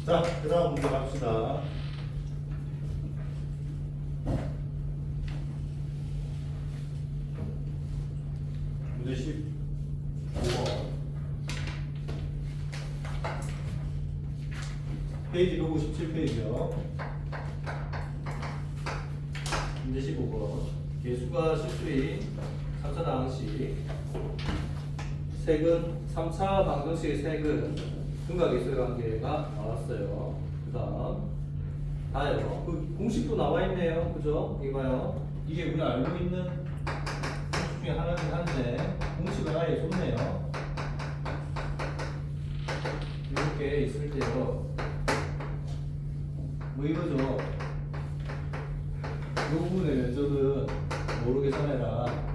자, 그 다음 문제 갑시다. 문제 15번. 페이지 157페이지요. 문제 15번. 개수가 실수인 3차 방정식 색은 3차 방정식의 색은 근과 개수의 관계가 나왔어요. 그 다음 다요. 그 공식도 나와 있네요. 그죠? 이거요. 이게 우리가 알고 있는 공식 중에 하나긴 한데 공식을 아예 줬네요. 이렇게 있을 때요. 뭐 이거죠. 이 부분의 면적은 모르게 써내라.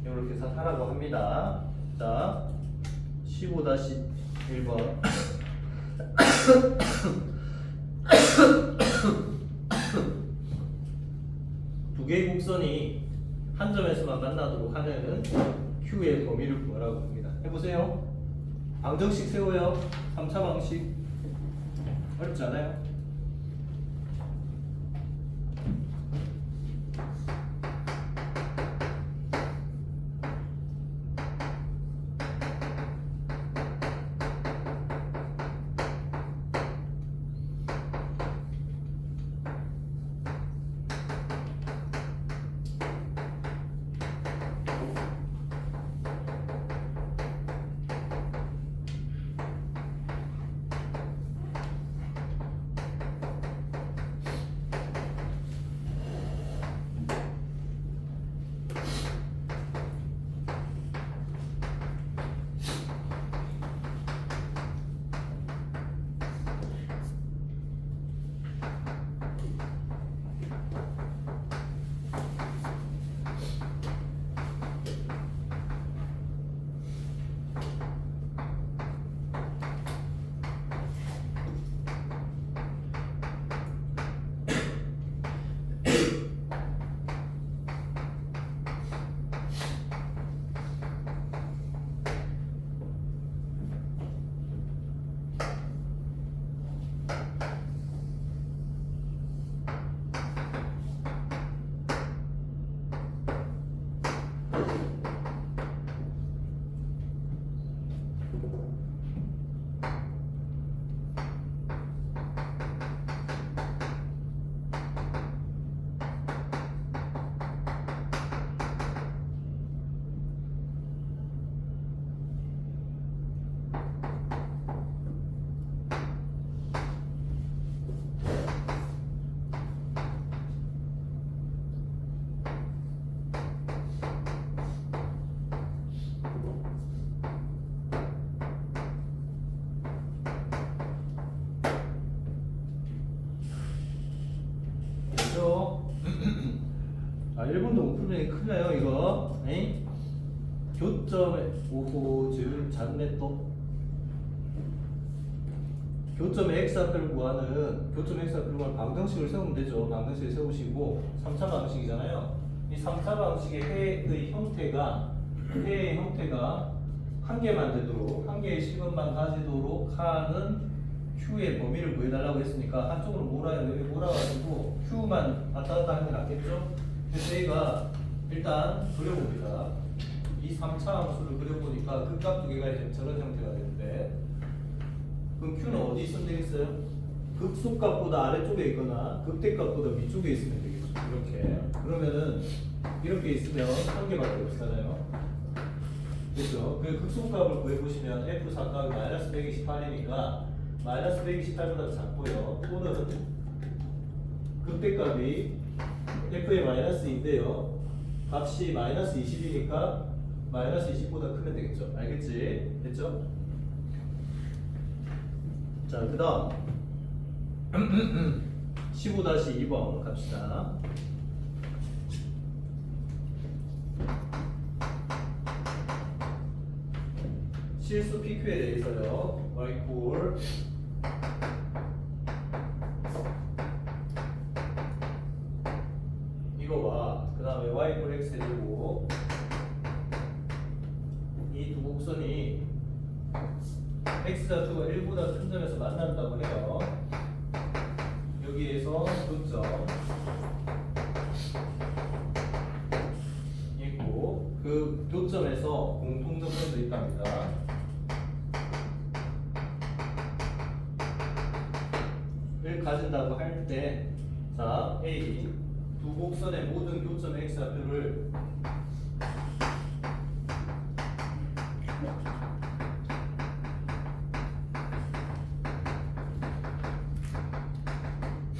이렇게 하라고 합니다. 자, 15-1번. 두 개의 곡선이 한 점에서만 만나도록 하는 Q의 범위를 구하라고 합니다. 해보세요. 방정식 세워요. 3차 방식. 어렵지 않아요? 아, 1번도 못 풀면 큰일 나요, 이거. 에이? 교점에, 오호, 지금 잤네 또. 교점의 x좌표를 구하는, 교점의 x좌표를 구하는 방정식을 세우면 되죠. 방정식을 세우시고, 3차 방정식이잖아요. 이 3차 방정식의 해의 형태가, 한 개만 되도록, 한 개의 식은만 가지도록 하는 Q의 범위를 구해달라고 했으니까, 한쪽으로 몰아요. 여기 몰아가지고, Q만 왔다 갔다 하는 게 낫겠죠? 그래서 저희가 일단 그려봅니다. 이 3차 함수를 그려보니까 극값 두 개가 이제 저런 형태가 되는데, 그럼 Q는 어디 있으면 되겠어요? 극소값보다 아래쪽에 있거나 극대값보다 위쪽에 있으면 되겠죠. 이렇게. 그러면은 이렇게 있으면 한 개밖에 없잖아요. 그렇죠? 그 극소값을 구해보시면 F4값이 마이너스 128이니까 마이너스 128보다 작고요. 또는 극대값이 F의 마이너스인데요. 값이 마이너스 20이니까 마이너스 20보다 크면 되겠죠. 알겠지? 됐죠? 자, 그 다음 15-2번 갑시다. 실수 PQ에 대해서요. y 이거와 그 다음에 y x 해주고 이 두 곡선이 x좌표가 1보다 큰 점에서 만난다고 해요. 여기에서 교점 있고 그 교점에서 공통점도 있답니다. 를 가진다고 할 때, 자 A 두 곡선의 모든 교점 x좌표를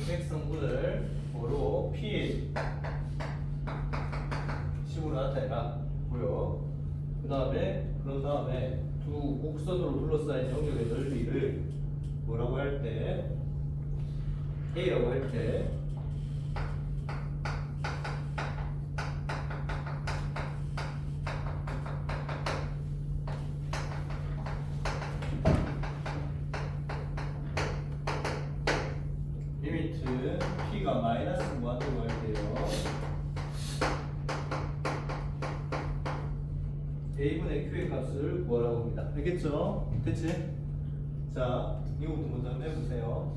X성분을 뭐로 P 식으로 나타내라 고요. 그런 다음에 두 곡선으로 둘러싸인 영역의 넓이를 뭐라고 할 때, A라고 할 때 리미트 P가 마이너스 무한대로 할 때요. A분의 Q의 값을 구하라고 합니다. 알겠죠? 됐지? 자, 이거부터 먼저 한번 해보세요.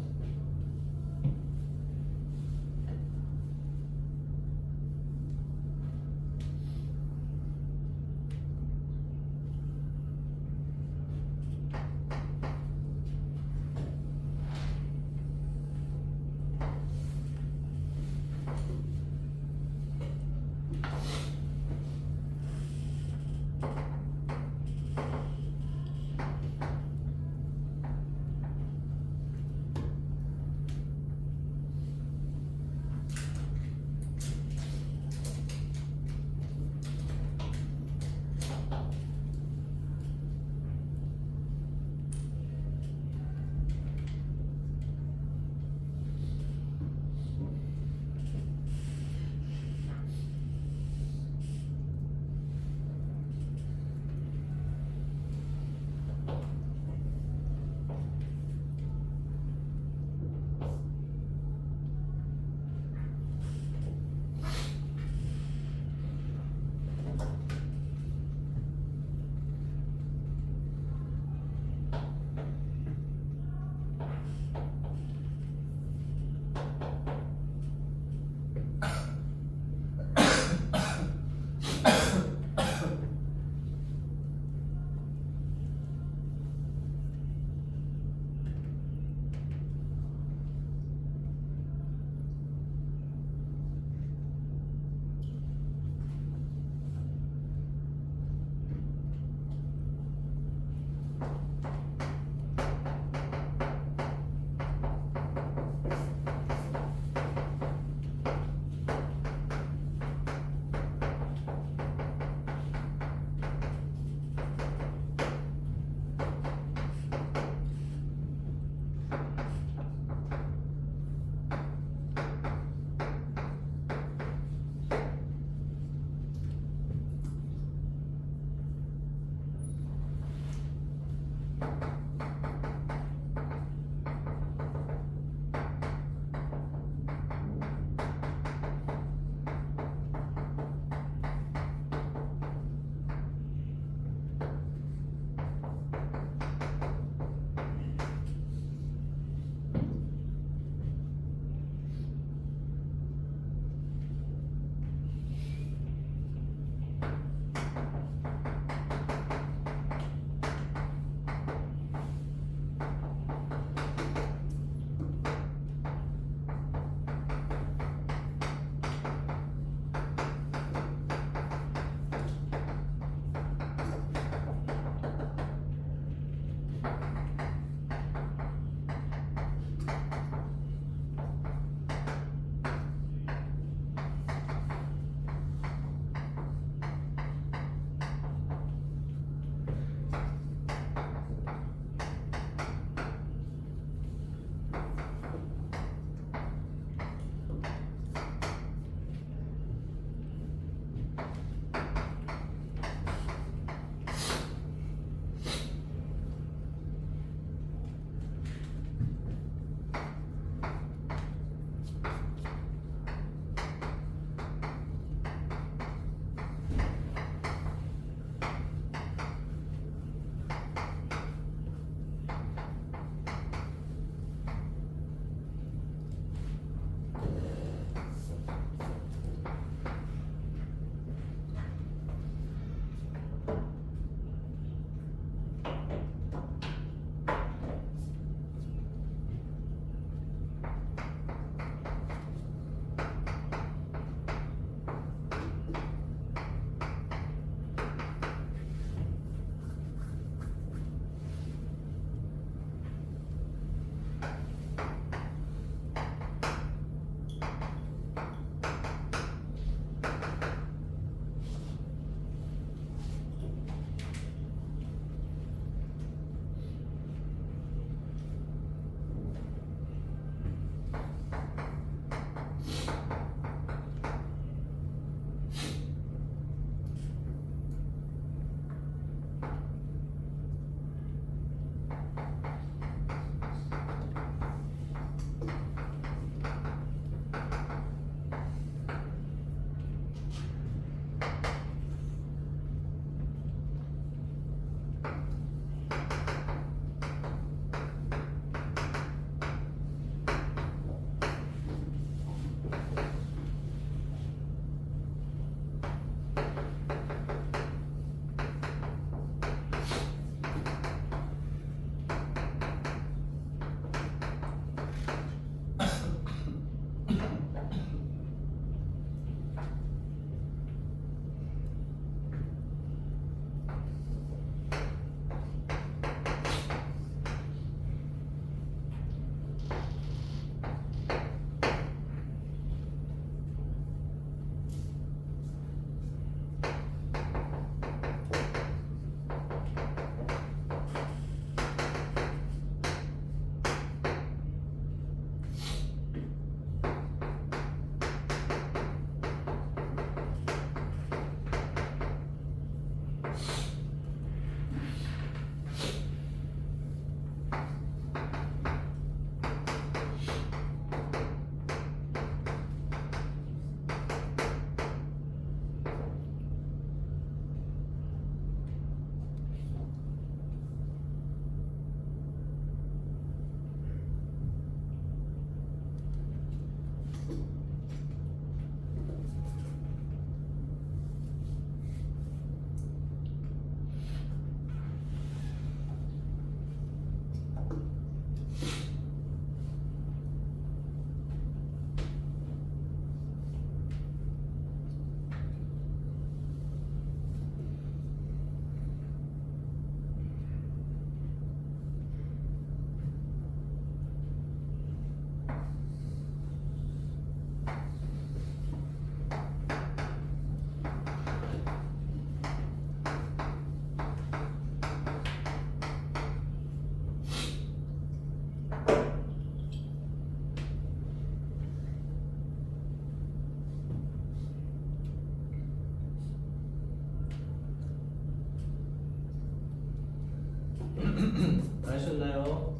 아셨나요?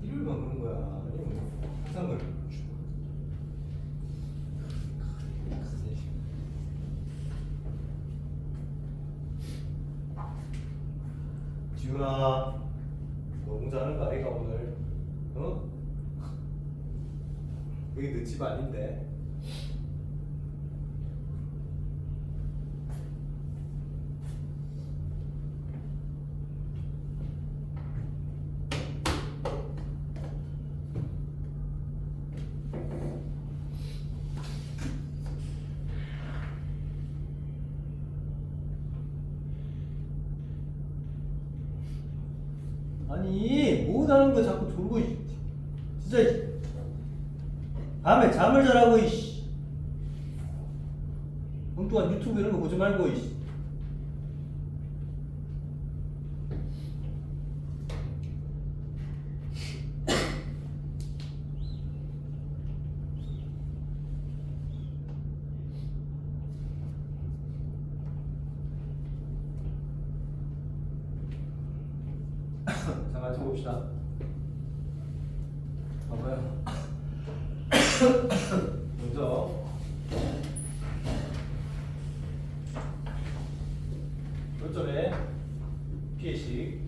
일요일만 그런 거야. 아니면 항상 그래. 지훈아, 너무 잘하는 거 아이가 오늘? 어? 여기 너 집 아닌데? 아니 못하는 거 자꾸 졸고 진짜 밤에 잠을 자라고 이씨. 엉뚱한 유튜브 이런 거 보지 말고 이씨. 자, 같이 봅시다. 봐봐요. 먼저 요점에 피해식.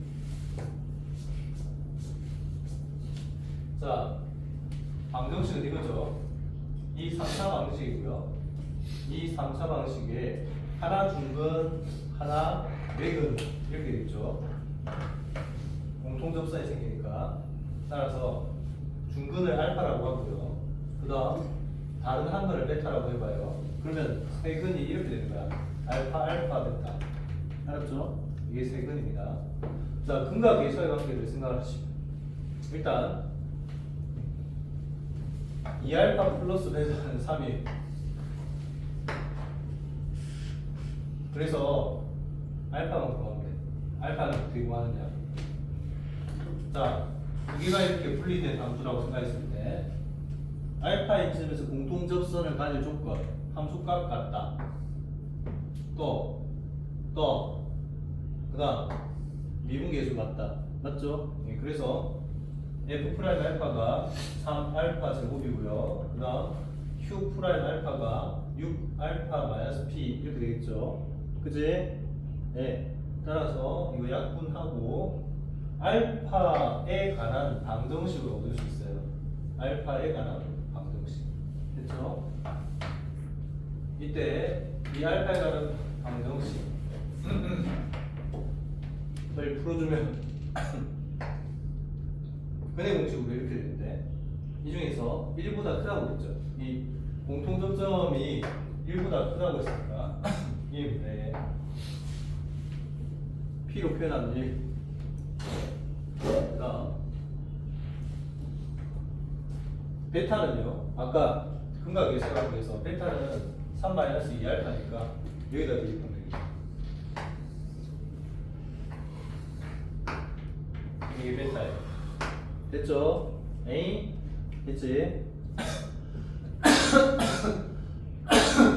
자, 방정식은 이거죠. 이 3차 방식이고요. 이 3차 방식에 하나 중근, 하나 외근 이렇게 되겠죠. 공통접선이 생기니까. 따라서 중근을 알파라고 하고요. 그 다음 다른 한 근을 베타라고 해봐요. 그러면 세 근이 이렇게 되는 거야. 알파, 알파, 베타. 알았죠? 이게 세 근입니다. 자, 근과 계수의 관계를 생각하시면 일단 2알파 플러스 베타는 3이에요. 그래서 알파만 구하면 돼. 알파는 어떻게 구하느냐? 자, 두 개가 이렇게 분리된 함수라고 생각했을 때 알파인 지점에서 공통 접선을 가질 조건 함수값 같다. 그 다음 미분계수 같다. 맞죠? 예, 그래서 f 프라임 알파가 3알파 제곱이고요. 그 다음 q 프라임 알파가 6알파 마이너스 p 이렇게 되겠죠. 그지? 네. 따라서 이거 약분하고 알파에 관한 방정식을 얻을 수 있어요. 알파에 관한 방정식. 됐죠? 이때 이 알파에 관한 방정식 을 풀어주면 근해 공식으로 이렇게 되는데 이 중에서 1보다 크다고 했죠. 이 공통점점이 1보다 크다고 했으니까 이 문제에 P로 표현하는 1 그다음 베타는요 아까 근과 계수라고 해서 베타는 3-2알파니까 여기다 대입하면 되겠죠. 이게 베타예요. 됐죠? 에이? 됐지?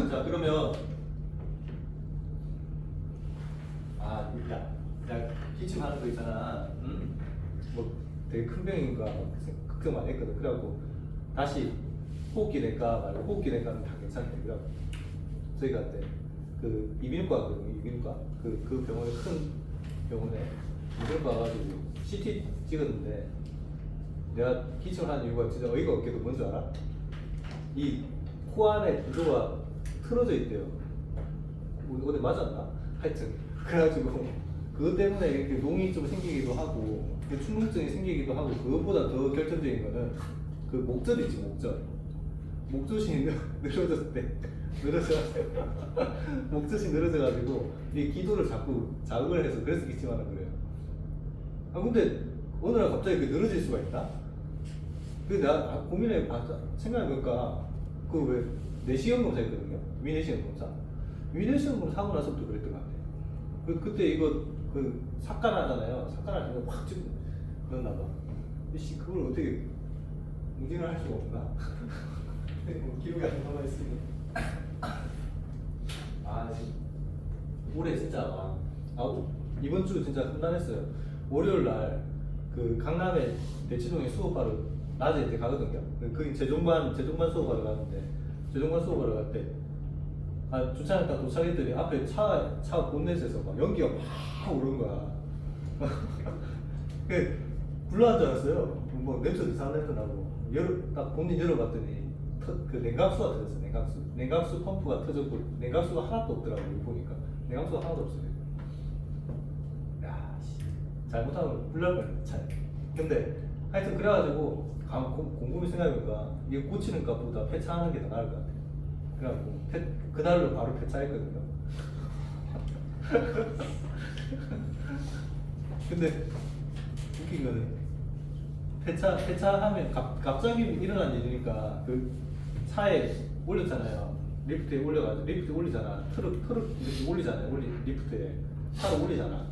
자 그러면 야 기침하는 거 있잖아. 응? 뭐 되게 큰 병인가 막 걱정 많이 했거든. 그래갖고 다시 호흡기 내과 말고 호흡기 내과는 다 괜찮대. 그래갖고 저희가 그때 그 이비인후과거든요. 이비인후과 그 병원에 큰 병원에 이비인후과 가가지고 CT 찍었는데 내가 기침을 하는 이유가 진짜 어이가 없게도 뭔지 알아? 이 코 안에 구조가 틀어져 있대요. 어디 맞았나? 하여튼 그래가지고 그것 때문에 이렇게 농이 좀 생기기도 하고 충농증이 생기기도 하고 그것보다 더 결정적인 거는 그 목젖 있지 목젖이 늘어졌을 때 목젖이 늘어져가지고 이 기도를 자꾸 자극을 해서 그래서 기침하는 거래요. 근데 어느 날 갑자기 그 늘어질 수가 있나? 그래서 내가 고민해 생각해보니까 그 왜 내시경 검사 했거든요. 위내시경 검사. 위내시경 검사 하고 나서부터 그랬던 것 같아요. 그때 이거 그 삭간하잖아요. 삭간할 때 확 찍고 그랬나 봐. 씨 그걸 어떻게 응징을 할 수가 없나? 기록이 안 남아 있으니. 올해 진짜 이번 주 진짜 험난했어요. 월요일 날 그 강남에 대치동에 수업하러 낮에 이제 가거든요. 거기 재종반 수업하러 가는데 재종반 수업하러 갈 때 주차장 딱 도착했더니 앞에 차가 본넷에서 막 연기가 막 오른 거야. 굴러간 줄 알았어요. 뭐 냄새 이상한 냄새 나고 딱 본닛 열어봤더니 그 냉각수가 터졌어. 냉각수 펌프가 터졌고 냉각수가 하나도 없더라고. 보니까 냉각수가 하나도 없어요. 잘못하면 불날 뻔했어. 근데 하여튼 그래가지고 곰곰이 생각해보니까 이거 고치는 값보다 폐차하는 게 더 나을 것 같아. 그래갖고 그날로 바로 폐차했거든요. 근데 웃긴 거는 폐차하면 갑자기 일어난 일이니까 그 차에 올렸잖아요. 리프트에 올려가지고 리프트에 올리잖아. 트럭 이렇게 올리잖아요. 리프트에 차를 올리잖아.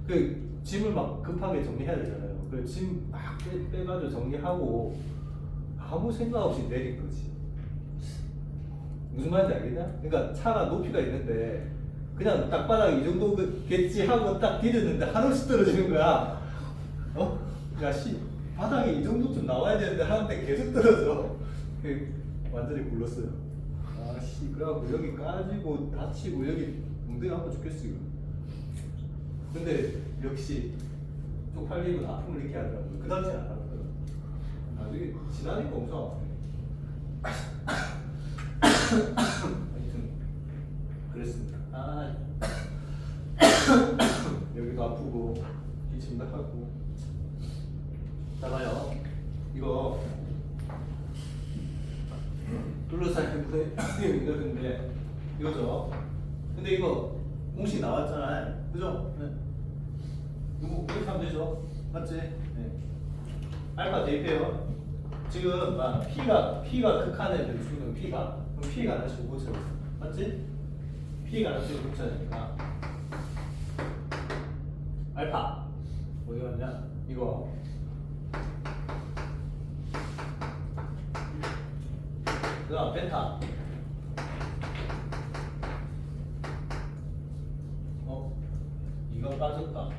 그 짐을 막 급하게 정리해야 되잖아요. 그 짐 막 빼가지고 정리하고 아무 생각 없이 내린 거지. 무슨 말인지 알겠냐? 그러니까 차가 높이가 있는데 그냥 땅바닥 이 정도겠지 하고 딱 디뎠는데 한없이 떨어지는 거야. 야 바닥에 이 정도쯤 나와야 되는데 하는데 계속 떨어져. 완전히 굴렀어요. 그래갖고 여기 까지고 다치고 여기 엉덩이 아파 죽겠어 이거. 근데 역시 쪽팔리면 아픔을 느끼게 하더라고요. 그 당시에 안 알았거든. 나중에 지나니까 엄청 아프네. 하여튼 그랬습니다. 여기도 아프고 기침도 하고. 자 봐요. 이거 둘러싸인 분의 이거인데 이거죠. 근데 이거 공식 나왔잖아요. 그죠? 네. 대입하면 되죠. 맞지? 네. 알파 대입해요. 지금 P가 극한의 변수는 P가 그럼 P가 하나씩 고쳐야 돼. 맞지? P가 하나씩 고쳐야 되니까 알파 어디 갔냐? 이거 그 다음 베타 이거 빠졌다.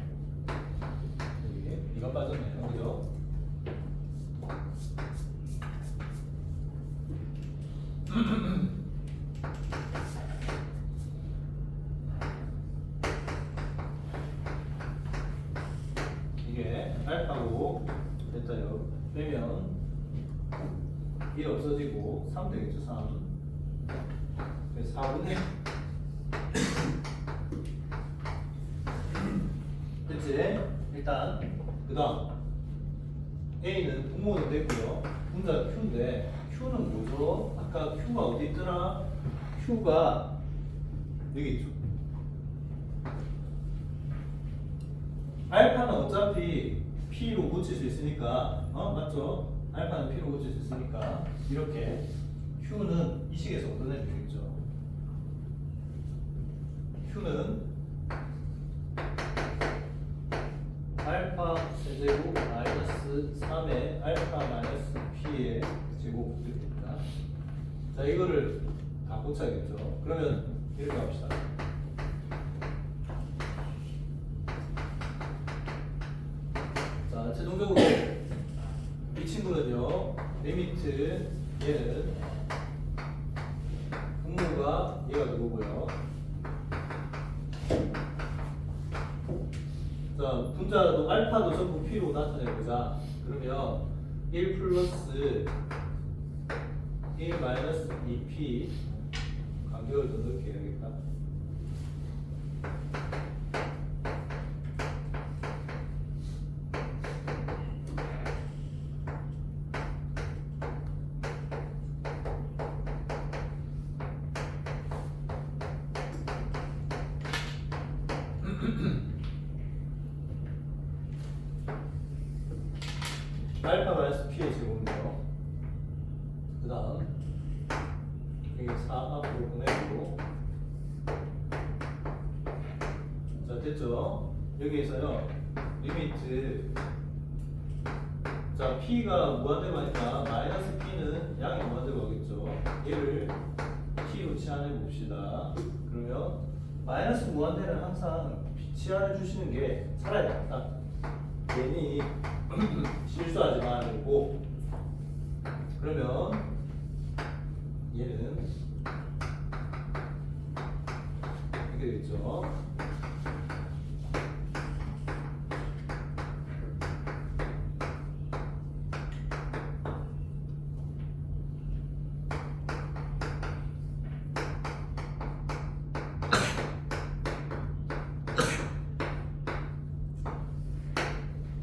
여기 이거 빠졌네요. 그죠? 이게 알파고 베타요. 빼면 1 없어지고 3 되겠죠. 3 그래서 4분의 됐지? 일단 그 다음 A는 분모는 됐고요. 분자 Q인데 Q는 뭐죠? 아까 Q가 어디 있더라? Q가 여기 있죠. 알파는 어차피 P로 고칠 수 있으니까 맞죠? 알파는 P로 고칠 수 있으니까 이렇게 Q는 이 식에서 얻어내면 되겠죠. Q는 알파 세제곱 마이너스 3의 알파 마이너스 P의 제곱 이렇게 됩니다. 자 이거를 다 고쳐야겠죠. 그러면 이렇게 합시다. 자 최종적으로 이 친구는요 리미트 얘는 분모가 얘가 누구고요. 자 분자도 알파도 전부 P로 나타내보자. 그러면 1 플러스 1 마이너스 2P 간격을 더 넓게 해야겠다. 알파 마이너스 P의 제곱이요. 그 다음 여기 4 앞으로 보내고 자 됐죠? 여기에서요 리미트 자 P가 무한대로 하니까 마이너스 P는 양이 무한대로 가겠죠. 얘를 T로 치환해 봅시다. 그러면 마이너스 무한대는 항상 치환해 주시는 게 차라리 낫다. 괜히 실수하지 말고. 그러면 얘는 이렇게 되겠죠.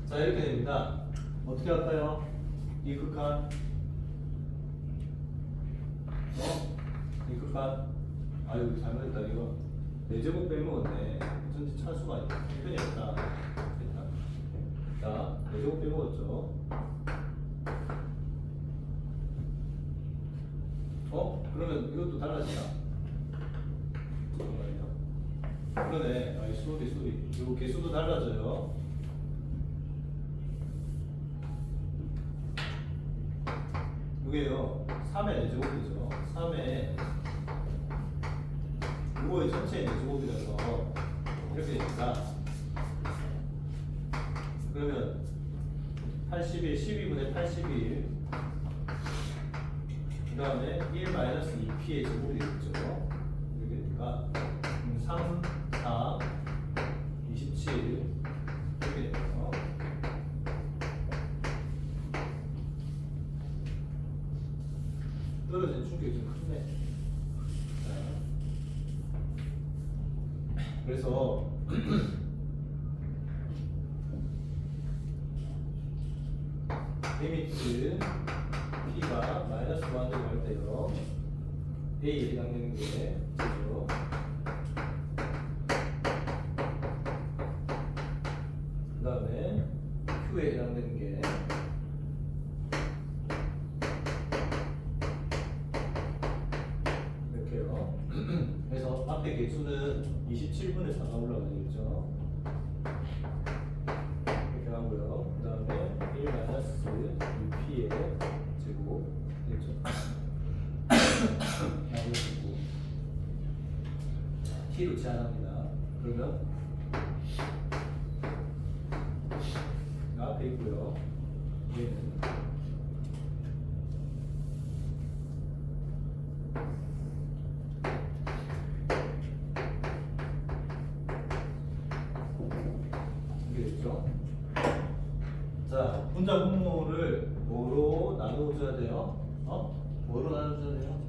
자 이렇게 됩니다. 어떻게 할까요? 이 극한 이 극한 아유 잘못했다. 이거 4제곱 빼먹었네. 어쩐지 차수가 이편이 없다. 됐다. 자 4제곱 빼먹었죠. 그러면 이것도 달라지나? 그러네. 아이 소리 이거 개수도 달라져요. 이게요 3의 4제곱이죠. 3의 이거의 전체의 4제곱이라서 이렇게 됩니다. 그러면 81, 12분의 81 그 다음에 1 마이너스 2p의 제곱이 되겠죠. 이렇게 되니까 3, 4, 27 이렇게 되네요. 떨어진 충격이 좀 크네. 그래서 리미트 P가 마이너스 1으로 갈 때요 A에 해당되는 게 되죠. 그 다음에 Q에 해당되는 게 이렇게요. 그래서 앞에 개수는 27분의 4가 올라가야 되겠죠. 이렇게 하고요. 그 다음에 1-UP의 제곱 되겠죠. 나누고 T로 제한합니다. 그러면 앞에 있고요. 얘는 이게 됐죠. 자, 분자 분모를 뭐로 나누어줘야 돼요? 뭐로 나눠줘야 돼요?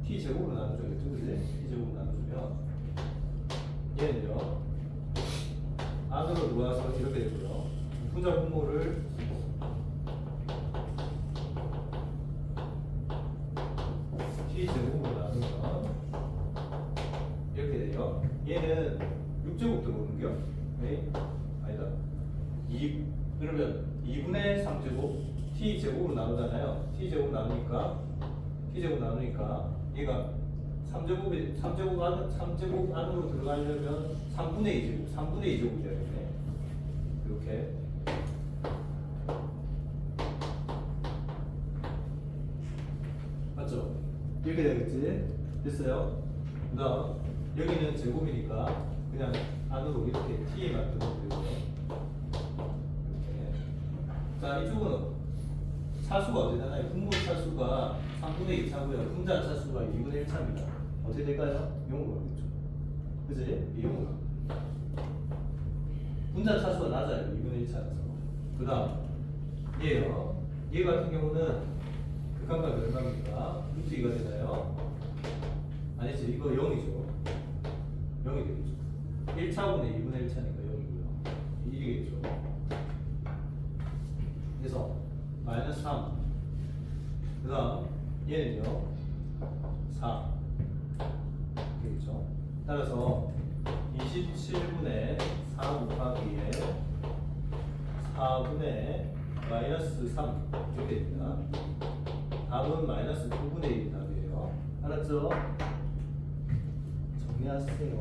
T 제곱으로 나눠줘야겠죠, 그지? T 제곱으로 나눠주면 얘는요 안으로 들어와서 이렇게 되고요. 분자 분모를 T 제곱으로 나누면 이렇게 돼요. 얘는 6제곱 들어오는겨? 네? 아니다. 그러면 2분의 3제곱 T 제곱으로 나누잖아요. T 제곱 나누니까 얘가 3제곱 안으로 들어가려면 3분의 2제곱 되겠네. 이렇게. 맞죠? 이렇게 되겠지? 됐어요? 그 다음 여기는 제곱이니까 그냥 안으로 이렇게 T에만 들어오면 되고요. 이렇게. 자, 이쪽은 차수가 어떻게 되나요? 분모 차수가 3분의 2 차고요. 분자 차수가 2분의 1 차입니다. 어떻게 될까요? 0으로 가겠죠. 그지? 0으로 가. 분자 차수가 낮아요. 2분의 1 차라서. 그 다음 얘요. 얘 같은 경우는 극한값이 얼마입니까? 루트 2가 되나요? 아니죠. 이거 0이죠. 0이 되겠죠. 1차분의 2분의 1 차니까 0이고요. 1이겠죠. 그래서 마이너스 3. 그 다음 얘는요 4 되겠죠. 따라서 27분의 4 곱하기에 4분의 마이너스 3 이렇게 됩니다. 답은 마이너스 9분의 1이 답이에요. 알았죠? 정리하세요.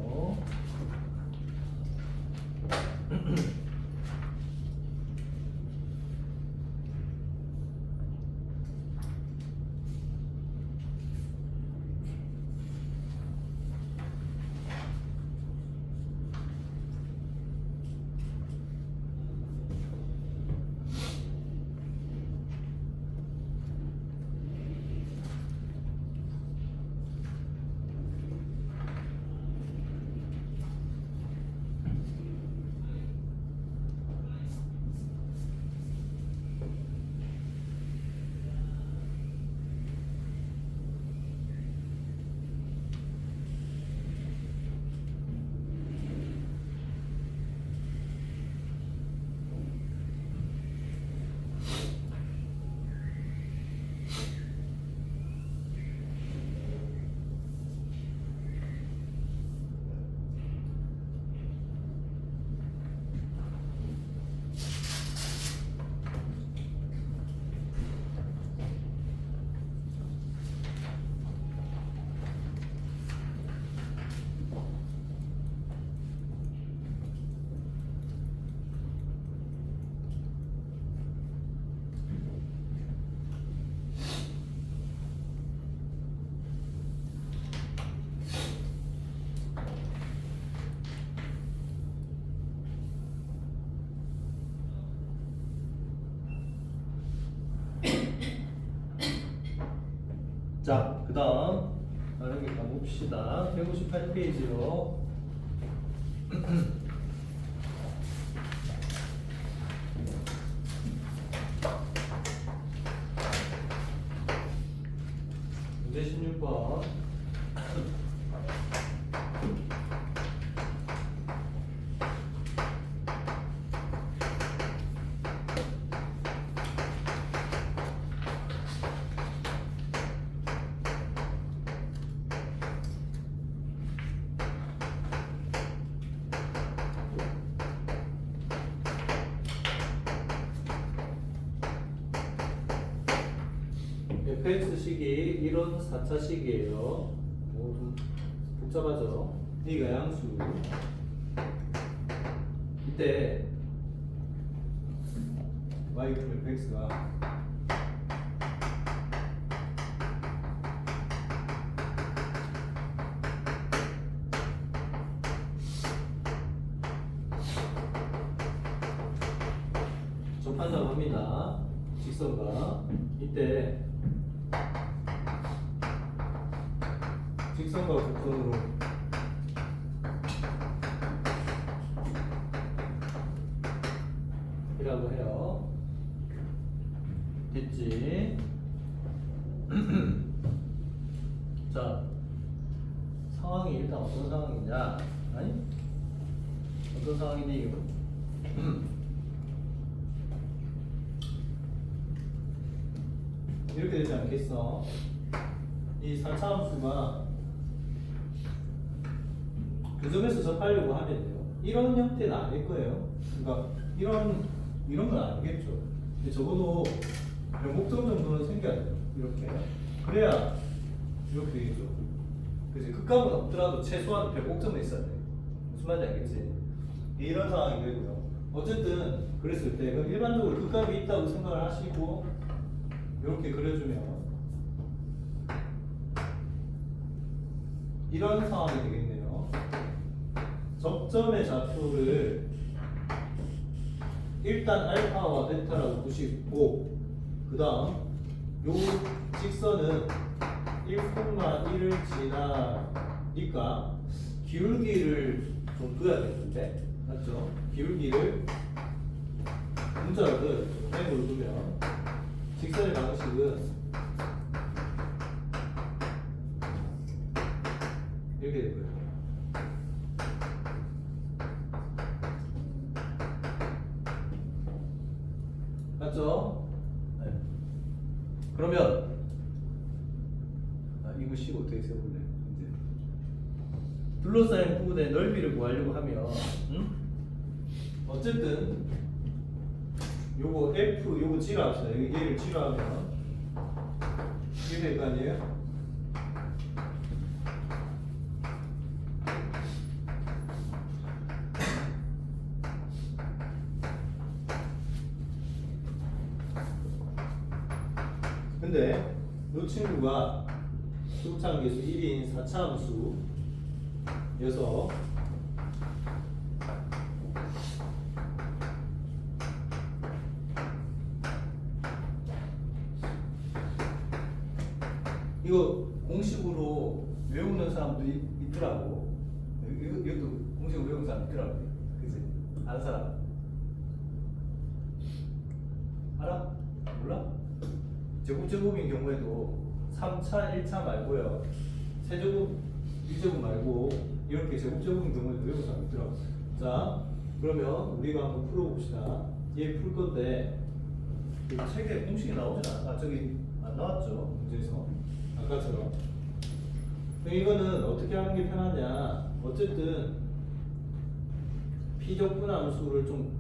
자, 그 다음 여기 가봅시다. 158페이지요. 문제 16번. fx식이 이런 4차식이에요. 좀 복잡하죠? A가 양수. 이때 y fx가 접한다고합니다. 직선과 이때 직선과 곡선으로 이라고 해요. 됐지? 자, 상황이 일단 어떤 상황이냐? 아니? 어떤 상황이니 이거? 이렇게 되지 않겠어? 이 4차 함수가 그 점에서 접하려고 하면요. 이런 형태는 아닐 거예요. 그러니까 이런 건 아니겠죠. 근데 적어도 변곡점 정도는 생겨야 돼요. 이렇게. 그래야 이렇게 되겠죠. 그치? 극값은 없더라도 최소한 변곡점은 있어야 돼. 무슨 말인지 알겠지? 이런 상황이 되고요. 어쨌든 그랬을 때 그럼 일반적으로 극값이 있다고 생각을 하시고 이렇게 그려주면 이런 상황이 되겠네요. 접점의 좌표를 일단 알파와 베타라고 두시고 그 다음 요 직선은 1,1을 지나니까 기울기를 좀 둬야겠는데 맞죠? 기울기를 문자를 M으로 두면 직선의 방식은 이렇게 되고요. 맞죠? 네. 그러면 이거 식 어떻게 세볼래? 이제 둘러싸인 부분의 넓이를 구하려고 하면 어쨌든 요거 F 요거 G로 합시다. 얘를 G로 하면 이게 될 거 아니에요? 근데 이 친구가 수창계수 1인 4차 함수여서 이거 공식으로 외우는 사람도 있더라고. 이것도 공식으로 외우는 사람 있더라고. 그치? 아는 사람? 알아? 몰라? 제곱제곱인 경우에도 3차, 1차 말고요. 세제곱, 1제곱 말고 이렇게 제곱제곱인 경우에도 외우는 사람 있더라고. 자, 그러면 우리가 한번 풀어봅시다. 얘 풀 건데 책에 공식이 나오진 않아. 저기 안 나왔죠? 문제에서. 아까처럼. 그럼 이거는 어떻게 하는 게 편하냐? 어쨌든 피적분 함수를 좀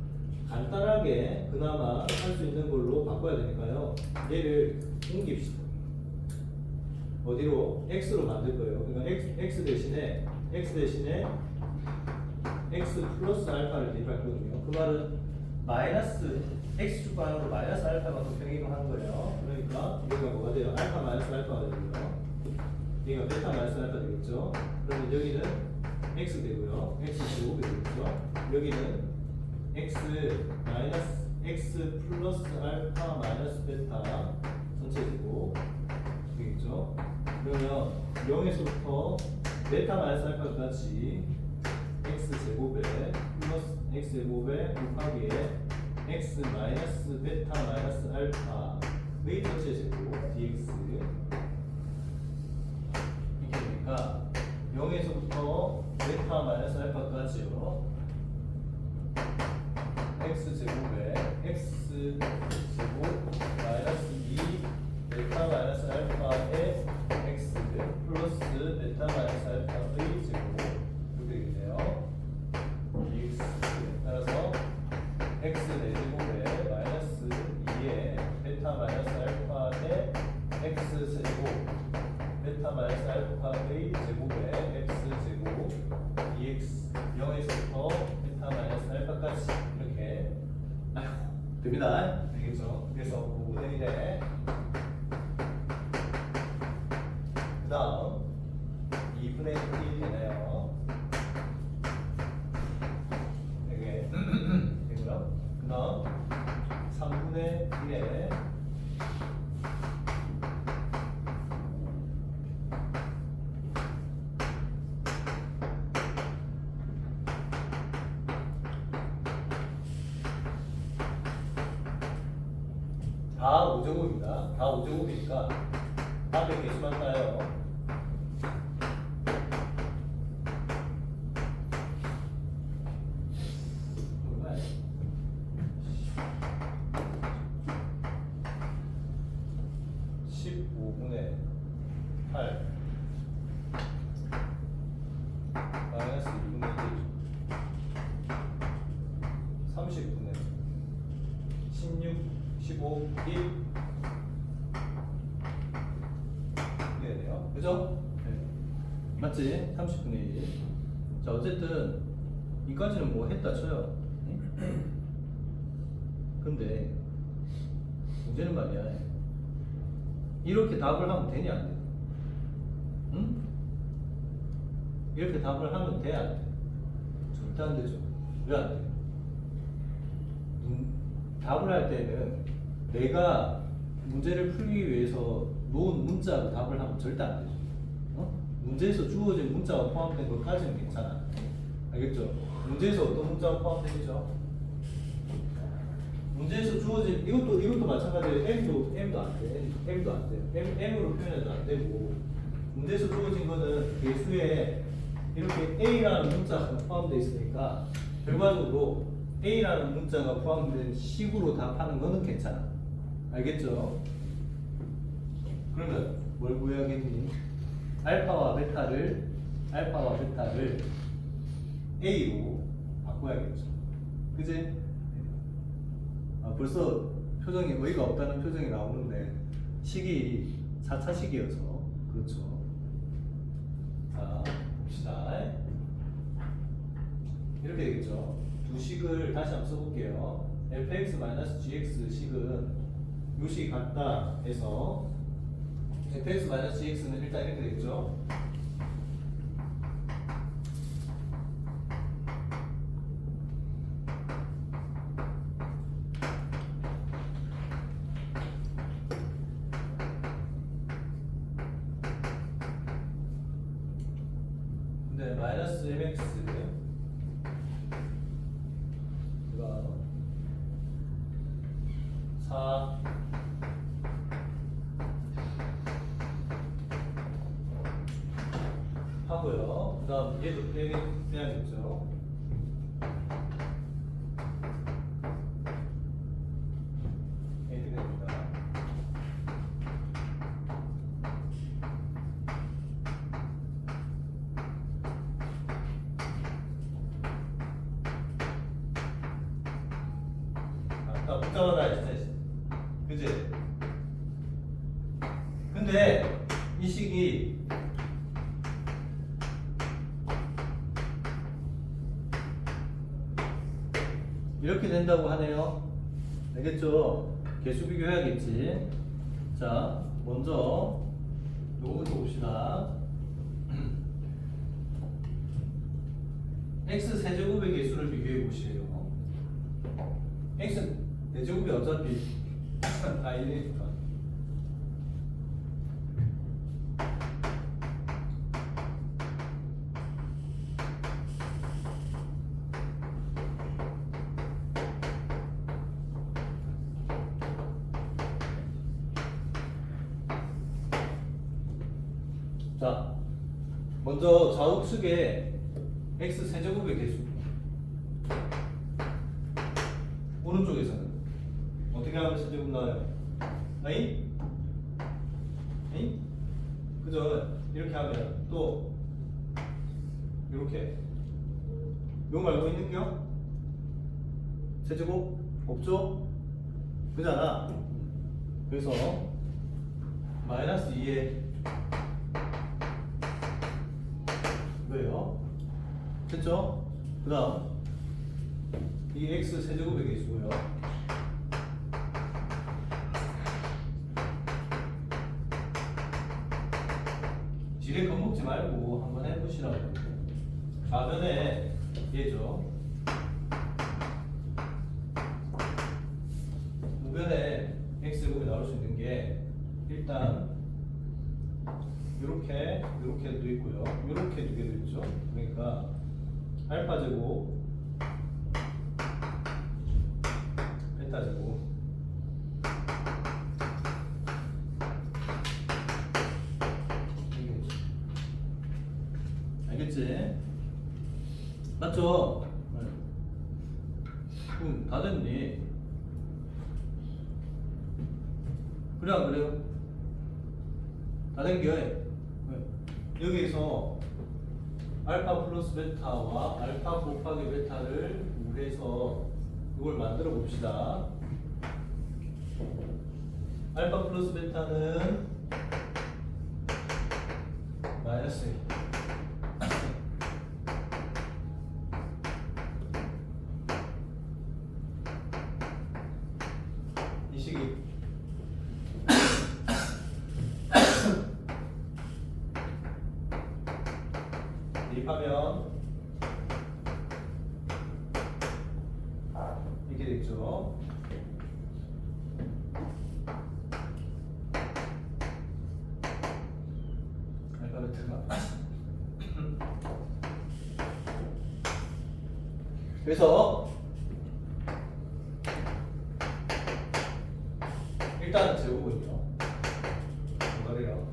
간단하게 그나마 할 수 있는 걸로 바꿔야 되니까요. 얘를 옮깁시다. 어디로? x로 만들 거예요. 그러니까 x 대신에 x 플러스 알파를 대입할 거거든요. 그 말은 마이너스 x 주반으로 마이너스 알파만큼 평행이동하는 거예요. 그러니까 여기가 뭐가 돼요? 알파 마이너스 알파가 되고요. 여기가 베타 마이너스 알파 되겠죠. 그러면 여기는 x 되고요. x 제곱이 되겠죠. 여기는 x 마이너스 x 플러스 알파 마이너스 베타 전체 제곱 되겠죠. 그러면 0에서부터 베타 마이너스 알파까지 x 제곱에 플러스 x 제곱에 곱하기에 x 마이너스 베타 마이너스 알파의 전체 제곱 dx 이렇게 되니까 0에서부터 베타 마이너스 알파까지요. x 제곱에 x 제곱 마이너스 2 베타 마이너스 알파의 x 플러스 베타 마이너스 알파의 제곱 이렇게 되겠네요. dx 따라서 x 4제곱에 마이너스 2의 베타 마이너스 알파의 x 여기까지 이렇게 아이고 됩니다. 알겠죠? 그래서 5분의 1에 그 다음 2분의 1이 되네요. 이게 되고요. 그 다음 3분의 1에 다 5제곱입니다. 다 5제곱이니까 앞에 개수만 따요. 정말 15분의 8 마이너스 2분의 1 30분의 16 15 1 이래야 돼요. 그죠? 네. 맞지? 30분의 1. 자, 어쨌든 이까지는 뭐 했다 쳐요. 근데 문제는 말이야. 이렇게 답을 하면 되냐 안 돼? 응? 이렇게 답을 하면 돼 안 돼? 절대 안 되죠. 왜 안 돼? 답을 할 때는 내가 문제를 풀기 위해서 놓은 문자로 답을 하면 절대 안 되죠. 어? 문제에서 주어진 문자가 포함된 것까지는 괜찮아. 알겠죠? 문제에서 어떤 문자가 포함되죠? 문제에서 주어진 이것도 마찬가지로 m도 안 돼. m도 안 돼. m으로 표현해도 안 되고 문제에서 주어진 거는 개수에 이렇게 a라는 문자가 포함되어 있으니까 결과적으로 a라는 문자가 포함된 식으로 답하는 거는 괜찮아. 알겠죠? 그러면 뭘 구해야겠니? 알파와 베타를 a로 바꿔야겠죠. 그지? 아, 벌써 표정이 어이가 없다는 표정이 나오는데 식이 4차 식이어서 그렇죠. 자, 봅시다. 이렇게 되겠죠. 두 식을 다시 한번 써볼게요. fx-gx 식은 요 식이 같다 해서 fx-gx는 일단 이렇게 되겠죠. 근데 마이너스 mx 그가 4 하고요. 그 다음 얘도 빼야겠죠. 이렇게 됩니다. 아까 문자마다 진짜 그지? 근데 이 식이 이렇게 된다고 하네요. 알겠죠? 개수 비교해야겠지. 자, 먼저 요거부터 봅시다. x 세제곱의 개수를 비교해 보시래요. x 세제곱이 어차피 다 1이니까. 자, 먼저 좌우측에 x 세제곱의 개수. 오른쪽에서는 어떻게 하면 세제곱 나와요? 아이? 아이? 그죠? 이렇게 하면 또 이렇게 요 말고 있는겨? 세제곱 없죠? 그잖아. 그래서 마이너스 2에 이거예요. 됐죠? 그 다음 이 이 x 세제곱의 개수고요. 지레 겁먹지 말고 한번 해보시라고. 좌변에 얘죠. 우변에 x제곱이 나올 수 있는 게 일단 요렇게 도 있고요. 요렇게 두 개도 있죠. 그러니까 알파 제곱 베타 제곱 알겠지? 맞죠? 그럼 다 됐니? 그래 안 그래요? 다 된겨. 여기서 알파 플러스 베타와 알파 곱하기 베타를 구해서 이걸 만들어 봅시다. 알파 플러스 베타는 마이너스 1. 이 식이 대입하면 이렇게 되겠죠. 알파베트가 그래서 일단 제곱은요. 뭐가래요?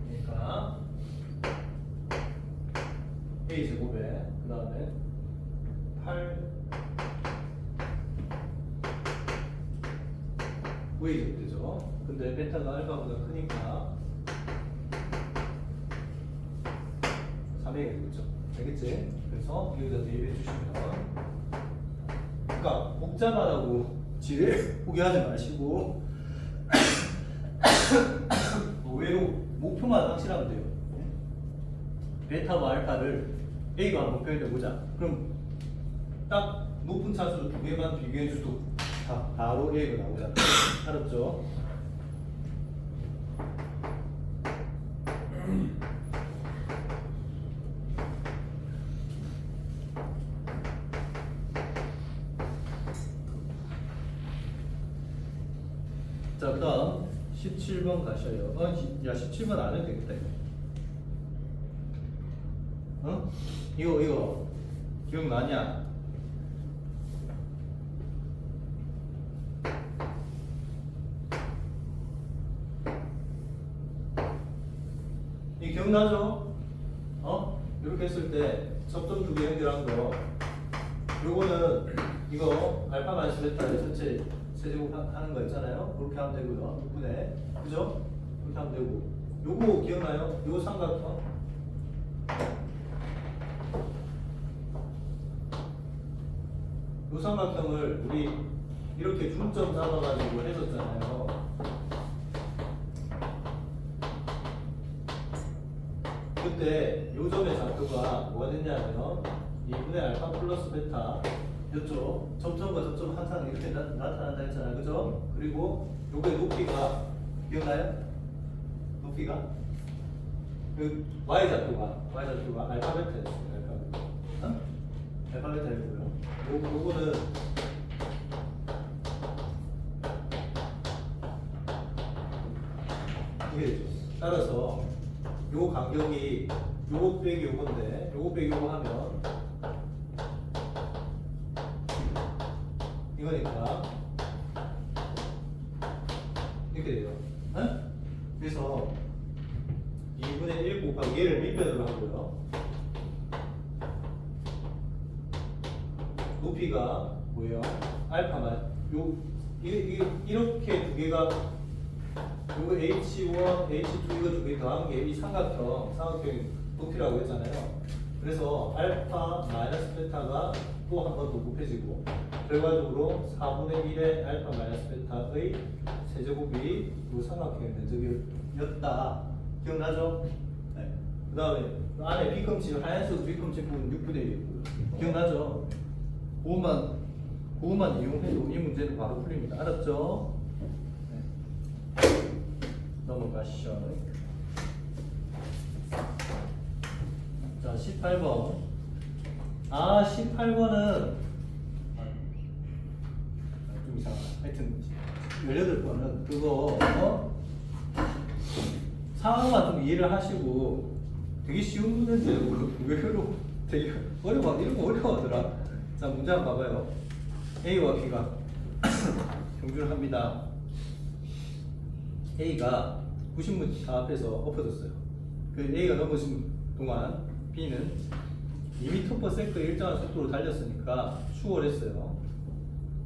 그러니까 a 제곱에 그 다음에 8 v 제곱 되죠. 근데 베타가 알파보다 크니까 3이 되겠죠. 알겠지? 그래서 여기다 대입해 주시면, 그러니까 복잡하다고 지뢰 포기하지 마시고 의외로 목표만 확실하면 돼요. 베타와 알파를 A가 한번 표현해 보자. 그럼 딱 높은 차수 두 개만 비교해 줘도 바로 A가 나오잖아. 알았죠? 자, 그 다음 17번 가셔요. 야, 17번 안 해도 되겠다, 이거. 어? 이거 기억나냐? 이 기억나죠? 이렇게 했을 때 접점 두 개 연결한 거, 요거는 이거 알파 마이너스 베타의 전체 세제곱 하는 거 있잖아요. 그렇게 하면 되고요. 6분의, 그죠? 그렇게 하면 되고, 요거 기억나요? 요거 삼각형. 요 삼각형을 우리 이렇게 중점 잡아가지고 해줬잖아요. 그때 요 점의 좌표가 뭐가 됐냐면 2분의 알파 플러스 베타 였죠. 점점과 점점 항상 이렇게 나타난다 했잖아요. 그죠? 그리고 요게 높이가 기억나요? 높이가? 그 y좌표가 알파 베타였어요. 알파 베타였고요. 요거는 이게 되죠. 따라서 요 간격이 요거 빼기 요건데, 요거 빼기 요거 하면 이거니까 이렇게 돼요. 그래서 2분의 1 곱하기 얘를 밑변으로 하고요. 높이가 뭐예요? 알파만 이렇게 두 개가 요거 H1, H2 이거 두 개 더한 게 이 삼각형의 높이라고 했잖아요. 그래서 알파 마이너스 베타가 또 한 번 더 곱해지고 결과적으로 4분의 1의 알파 마이너스 베타의 세제곱이 이 삼각형의 면적이었다. 기억나죠? 네. 그 다음에 안에 B컴치 하얀색 B컴치 부분 6분의 1이고요. 기억나죠? 그것만 이용해도 이 문제는 바로 풀립니다. 알았죠? 네. 넘어가시죠. 자, 18번. 18번은 좀 이상하다. 하여튼 18번은 그거 상황만 좀 이해를 하시고 되게 쉬운 문제인데 의외로 되게 어려워. 이런 거 어려워하더라. 자, 문제 한번 봐봐요. A와 B가 경주를 합니다. A가 90m 앞에서 엎어졌어요. 그 A가 넘어진 동안 B는 2m/s의 일정한 속도로 달렸으니까 추월했어요.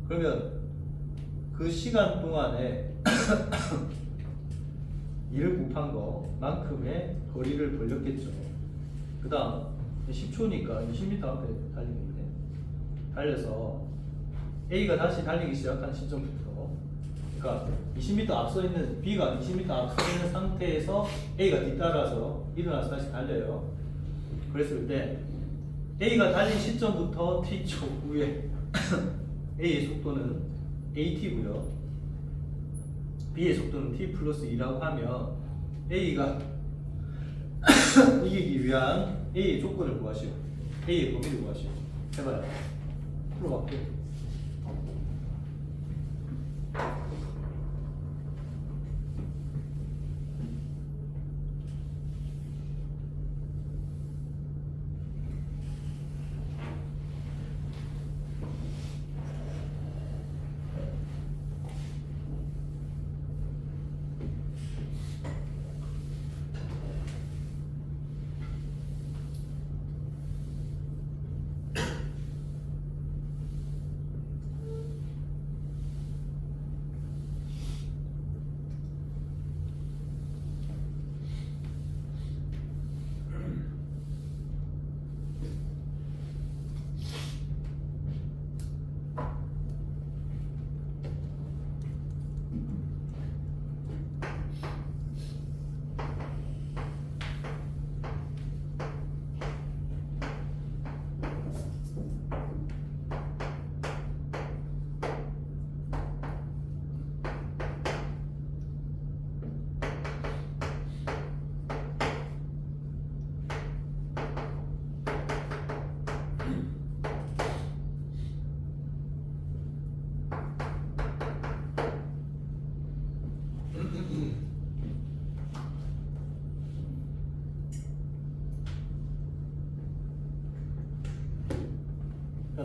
그러면 그 시간 동안에 이를 곱한 거만큼의 거리를 벌렸겠죠. 그 다음 10초니까 20m 앞에 달리는데 달려서 A가 다시 달리기 시작한 시점부터, 그러니까 20m 앞서 있는 B가 20m 앞서 있는 상태에서 A가 뒤따라서 일어나서 다시 달려요. 그랬을 때 A가 달린 시점부터 T초 후에 A의 속도는 AT고요. B의 속도는 T 플러스 2라고 하면 A가 이기기 위한 A의 조건을 구하시오. A의 범위를 구하시오. 해봐요. 풀어볼게요.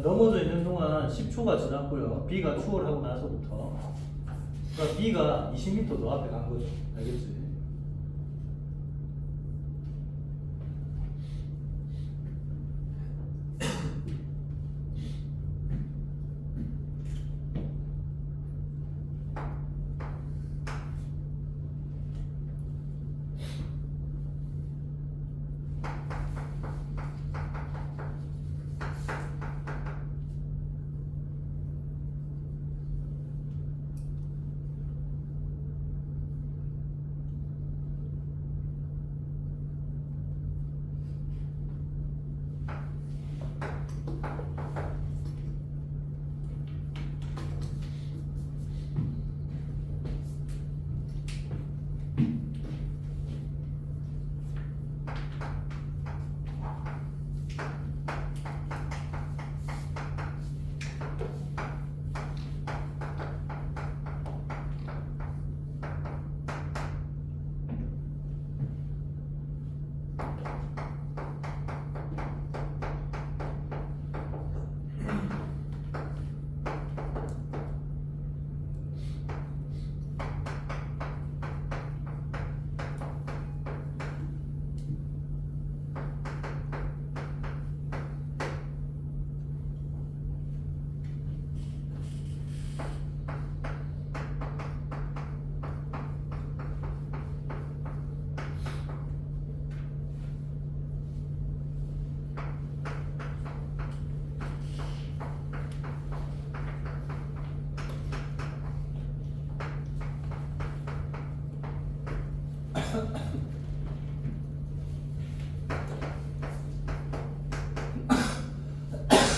넘어져 있는 동안 10초가 지났고요. B가 추월하고 나서부터, 그러니까 B가 20m 더 앞에 간 거죠. 알겠지?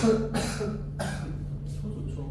초 좋죠.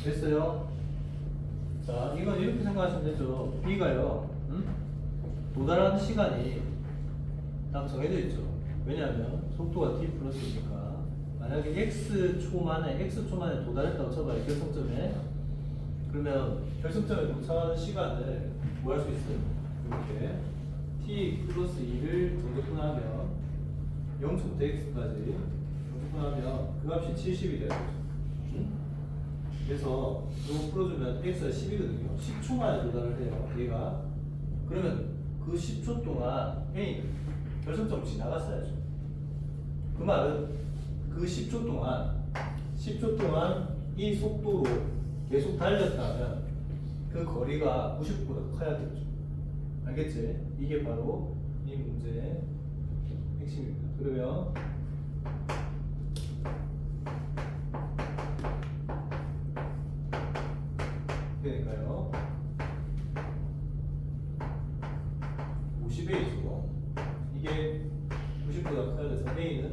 됐어요? 자, 이건 이렇게 생각하시면 되죠. B가요, 도달하는 시간이 딱 정해져 있죠. 왜냐하면 속도가 t 플러스니까 만약에 x초만에 도달했다고 쳐봐요. 결승점에. 그러면 결승점에 도착하는 시간을 뭐 할 수 있어요? 이렇게 t 플러스 2를 정적분하면 0초부터 x까지 정적분하면 그 값이 70이 돼요. 그래서 이거 풀어주면 x가 10이거든요. 10초 만에 도달을 해요. 얘가. 그러면 그 10초 동안 A는 결승점 지나갔어야죠. 그 말은 그 10초 동안 이 속도로 계속 달렸다면 그 거리가 90보다 커야겠죠. 알겠지? 이게 바로 이 문제의 핵심입니다. 그러면 되니까요. 50A죠. 이게 90보다 커야 돼서 A는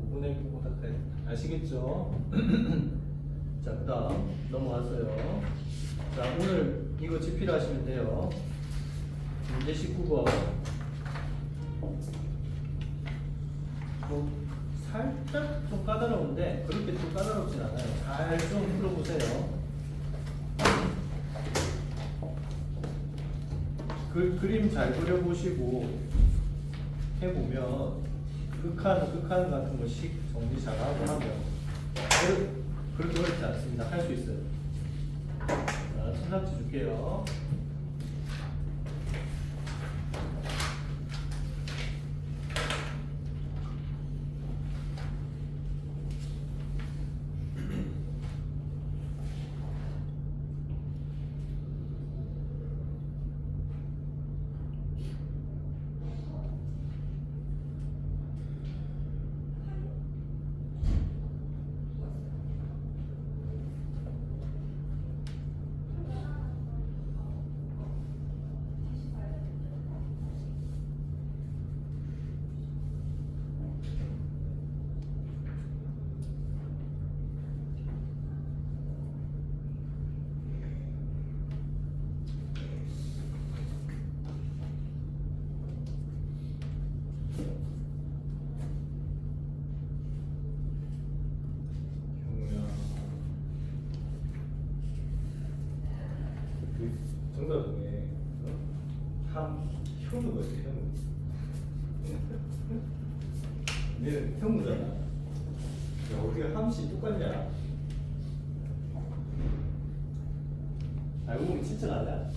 5분의 9보다 커야 됩니다. 아시겠죠? 자, 그 다음 넘어갔어요. 자, 오늘 이거 집필 하시면 돼요. 문제 19번. 살짝 좀 까다로운데 그렇게 또 까다롭진 않아요. 잘 좀 풀어보세요. 그림 잘 그려보시고 해보면 극한 같은 거씩 정리 잘하고 하면 그렇게 어렵지 않습니다. 할 수 있어요. 자, 천상치 줄게요. 정답 중에 현우가 있어. 현우. 얘는 현우잖아. 야, 어떻게 함씨 똑같냐? 알고 보면 진짜 나냐?